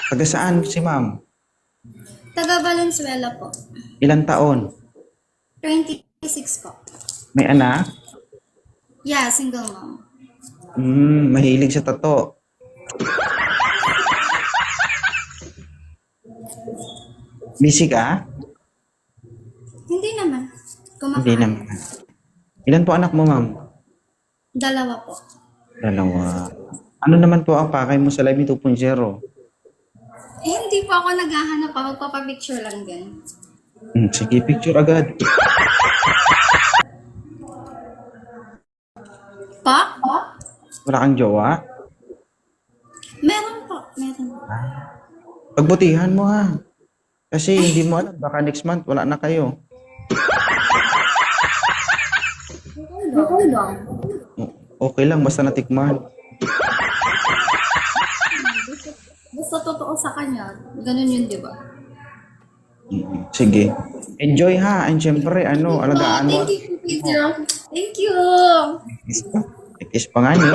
Taga saan si ma'am? Taga Valenzuela po. Ilang taon? 26 po. May anak? Yeah, single mom. Mahilig sa tato. Busy ka? Hindi naman. Hindi Kumakain. naman. Ilan po anak mo, ma'am? Dalawa po. Dalawa. Ano naman po ang pakay mo sa Live 2.0? Hindi po ako naghahanap pa. Magpapapicture lang din. Sige, picture agad. Pa? Wala kang jowa? Meron po. Meron. Pagbutihan mo ha. Kasi hindi mo alam, baka next month wala na kayo. Okay lang. Okay lang, basta natikman. Basta totoo sa kanya. Ganun yun, di ba? Sige. Enjoy ha. And syempre, alagaan mo. Thank you, Peter. Thank you. Kiss pa nga niyo.